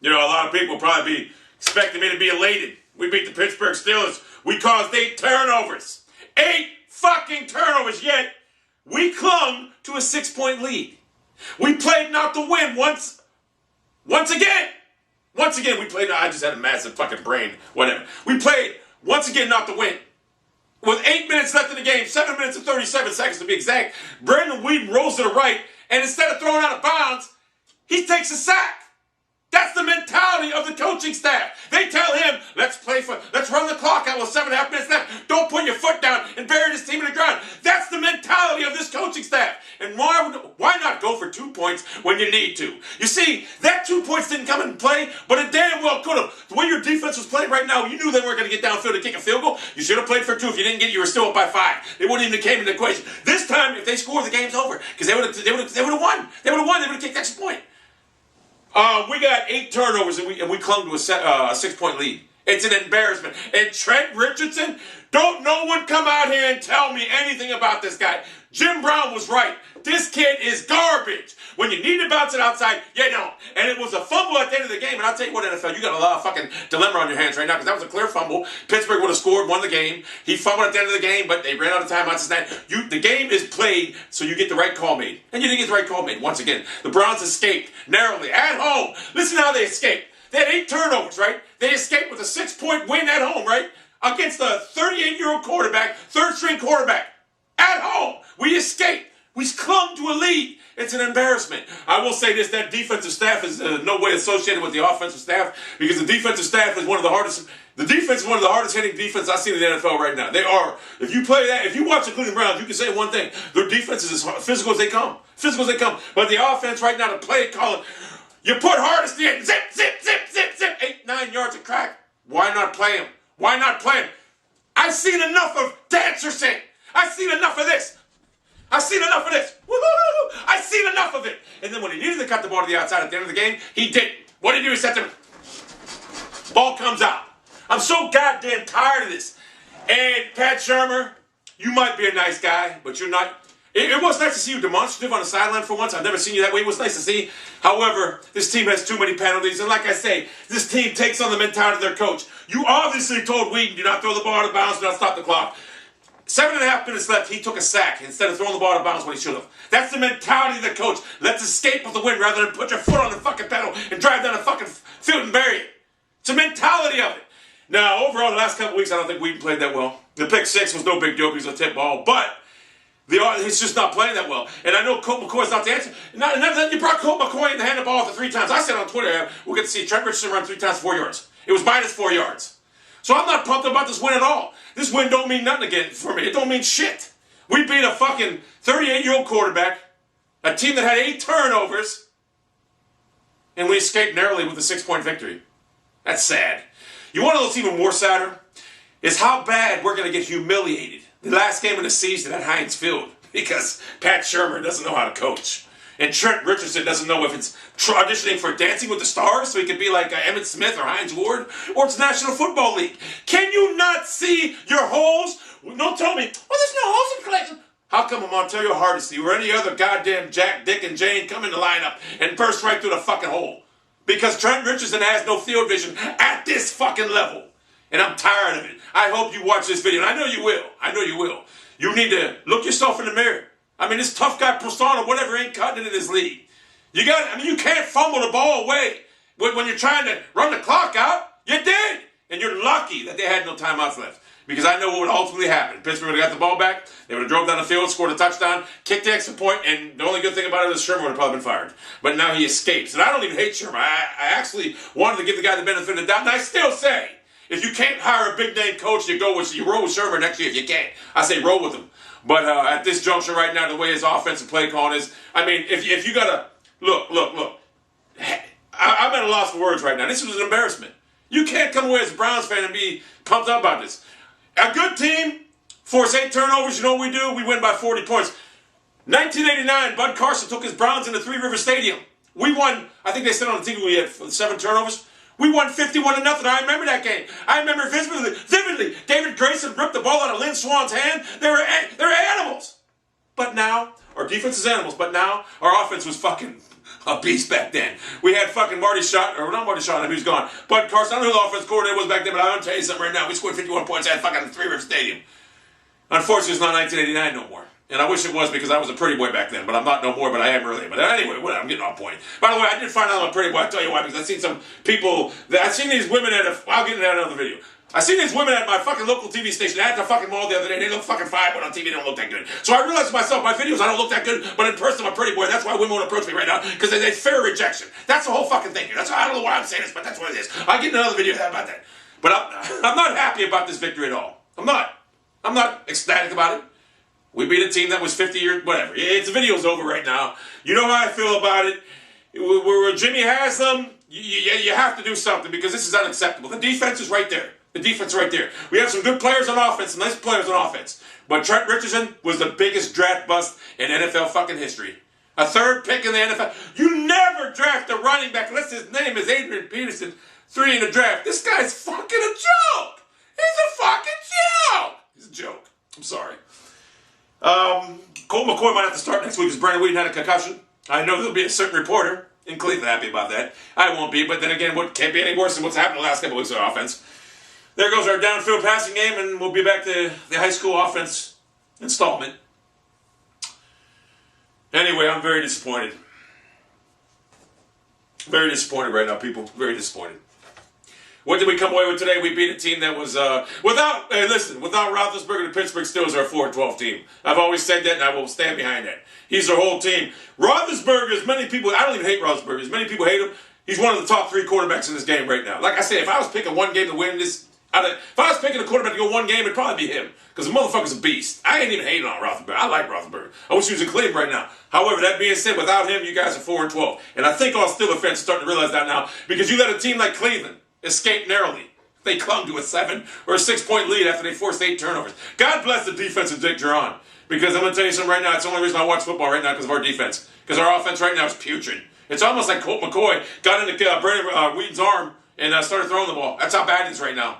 You know, a lot of people will probably be expecting me to be elated. We beat the Pittsburgh Steelers. We caused 8 turnovers. 8 fucking turnovers, yet we clung to a 6-point lead. We played not to win once again. Once again, we played, I just had a massive fucking brain, whatever. We played, once again, not to win. With 8 minutes left in the game, 7 minutes and 37 seconds to be exact, Brandon Whedon rolls to the right, and instead of throwing out of bounds, he takes a sack. That's the mentality of the coaching staff. They tell him, let's run the clock out with 7.5 minutes left. Don't put your foot down and bury this team in the ground. That's the mentality of this coaching staff. And why not go for 2 points when you need to? You see, that 2 points didn't come into play, but it damn well could have. The way your defense was playing right now, you knew they weren't going to get downfield to kick a field goal. You should have played for 2. If you didn't get it, you were still up by 5. They wouldn't even came into the equation. This time, if they scored, the game's over. Because they would have won. They would have kicked extra point. We got 8 turnovers and we clung to a 6-point lead. It's an embarrassment. And Trent Richardson, don't no one come out here and tell me anything about this guy. Jim Brown was right. This kid is garbage. When you need to bounce it outside, you don't. And it was a fumble at the end of the game. And I'll tell you what, NFL, you got a lot of fucking dilemma on your hands right now because that was a clear fumble. Pittsburgh would have scored, won the game. He fumbled at the end of the game, but they ran out of timeouts. The game is played, so you get the right call made. And you didn't get the right call made. Once again, the Browns escaped narrowly at home. Listen to how they escaped. They had 8 turnovers, right? They escaped with a 6-point win at home, right? Against a 38-year-old quarterback, 3rd-string quarterback. At home. We escaped. We clung to a lead. It's an embarrassment. I will say this, that defensive staff is no way associated with the offensive staff because the defensive staff is one of the hardest. The defense is one of the hardest hitting defense I've seen in the NFL right now. They are. If you play that, if you watch the Cleveland Browns, you can say one thing. Their defense is as physical as they come. Physical as they come. But the offense right now, the play calling, you put Hardesty in, zip, zip, zip, zip, zip, 8-9 yards of crack. Why not play him? Why not play him? I've seen enough of Dancerson. I've seen enough of this. I've seen enough of this. Woo-hoo! I've seen enough of it. And then when he needed to cut the ball to the outside at the end of the game, he didn't. What did he do? He said to him, ball comes out. I'm so goddamn tired of this. And Pat Shurmur, you might be a nice guy, but you're not. It was nice to see you demonstrative on the sideline for once. I've never seen you that way. It was nice to see. However, this team has too many penalties. And like I say, this team takes on the mentality of their coach. You obviously told Whedon, do not throw the ball out of bounds, do not stop the clock. 7.5 minutes left, he took a sack instead of throwing the ball out of bounds when he should have. That's the mentality of the coach. Let's escape with the win rather than put your foot on the fucking pedal and drive down the fucking field and bury it. It's the mentality of it. Now, overall, the last couple weeks, I don't think Whedon played that well. The pick 6 was no big deal because it was a tip ball, but he's just not playing that well. And I know Colt McCoy's not the answer. And you brought Colt McCoy in to hand the ball off 3 times. I said on Twitter, we'll get to see Trent Richardson run 3 times 4 yards. It was minus 4 yards. So I'm not pumped about this win at all. This win don't mean nothing again for me. It don't mean shit. We beat a fucking 38-year-old quarterback, a team that had 8 turnovers, and we escaped narrowly with a 6-point victory. That's sad. You want to know what's even more sadder? Is how bad we're going to get humiliated the last game of the season at Heinz Field because Pat Shurmur doesn't know how to coach. And Trent Richardson doesn't know if it's auditioning for Dancing with the Stars, so he could be like Emmett Smith or Hines Ward, or it's National Football League. Can you not see your holes? Don't tell me, well, there's no holes in collection. How come a Montario Hardesty or any other goddamn Jack, Dick, and Jane come in the lineup and burst right through the fucking hole? Because Trent Richardson has no field vision at this fucking level. And I'm tired of it. I hope you watch this video, and I know you will. I know you will. You need to look yourself in the mirror. I mean, this tough guy persona, whatever, ain't cutting it in this league. You can't fumble the ball away when you're trying to run the clock out. You did. And you're lucky that they had no timeouts left. Because I know what would ultimately happen. Pittsburgh would have got the ball back. They would have drove down the field, scored a touchdown, kicked the extra point, and the only good thing about it is Shurmur would have probably been fired. But now he escapes. And I don't even hate Shurmur. I actually wanted to give the guy the benefit of the doubt. And I still say, if you can't hire a big-name coach, you roll with Shurmur next year if you can. I say roll with him. But at this juncture right now, the way his offensive play calling is, I mean, if you got to, look. I'm at a loss for words right now. This was an embarrassment. You can't come away as a Browns fan and be pumped up about this. A good team force 8 turnovers. You know what we do? We win by 40 points. 1989, Bud Carson took his Browns into Three River Stadium. We won, I think they said on the TV we had 7 turnovers. We won 51-0. I remember that game. I remember vividly. David Grayson ripped the ball out of Lynn Swan's hand. They're animals. But now, our defense is animals, but now our offense was fucking a beast back then. We had fucking Marty Schott, or not Marty Schott, who's gone. But Carson, I don't know who the offense coordinator was back then, but I'm going to tell you something right now. We scored 51 points at fucking Three River Stadium. Unfortunately, it's not 1989 no more. And I wish it was because I was a pretty boy back then, but I'm not no more, but I am really. But anyway, whatever, I'm getting off point. By the way, I did find out I'm a pretty boy. I'll tell you why, because I've seen some people, I've seen these women I'll get into that in another video. I seen these women at my fucking local TV station at the fucking mall the other day. They look fucking fine, but on TV they don't look that good. So I realized to myself, my videos, I don't look that good, but in person I'm a pretty boy. That's why women won't approach me right now, because they fear rejection. That's the whole fucking thing here. I don't know why I'm saying this, but that's what it is. I'll get in another video about that. But I'm not happy about this victory at all. I'm not ecstatic about it. We beat a team that was 50 years, whatever. It's the video's over right now. You know how I feel about it. Where Jimmy has them, you have to do something because this is unacceptable. The defense is right there. The defense is right there. We have some good players on offense, some nice players on offense. But Trent Richardson was the biggest draft bust in NFL fucking history. A third pick in the NFL. You never draft a running back unless his name is Adrian Peterson, 3 in the draft. This guy's fucking a joke. He's a fucking joke. He's a joke. I'm sorry. Colt McCoy might have to start next week because Brandon Whedon had a concussion. I know there'll be a certain reporter in Cleveland happy about that. I won't be, but then again, what can't be any worse than what's happened the last couple of weeks of offense. There goes our downfield passing game, and we'll be back to the high school offense installment. Anyway, I'm very disappointed. Very disappointed right now, people. Very disappointed. What did we come away with today? We beat a team that was, without Roethlisberger, the Pittsburgh Steelers are a 4-12 team. I've always said that, and I will stand behind that. He's our whole team. Roethlisberger, as many people, I don't even hate Roethlisberger, as many people hate him, he's one of the top 3 quarterbacks in this game right now. Like I said, if I was picking one game to win this, if I was picking a quarterback to go one game, it'd probably be him. Because the motherfucker's a beast. I ain't even hating on Roethlisberger. I like Roethlisberger. I wish he was in Cleveland right now. However, that being said, without him, you guys are 4-12. And I think all Steelers fans are starting to realize that now. Because you let a team like Cleveland escape narrowly. They clung to a 7 or a 6-point lead after they forced 8 turnovers. God bless the defense of Dick Duran. Because I'm going to tell you something right now. It's the only reason I watch football right now because of our defense. Because our offense right now is putrid. It's almost like Colt McCoy got into Brandon Whedon's arm and started throwing the ball. That's how bad it is right now.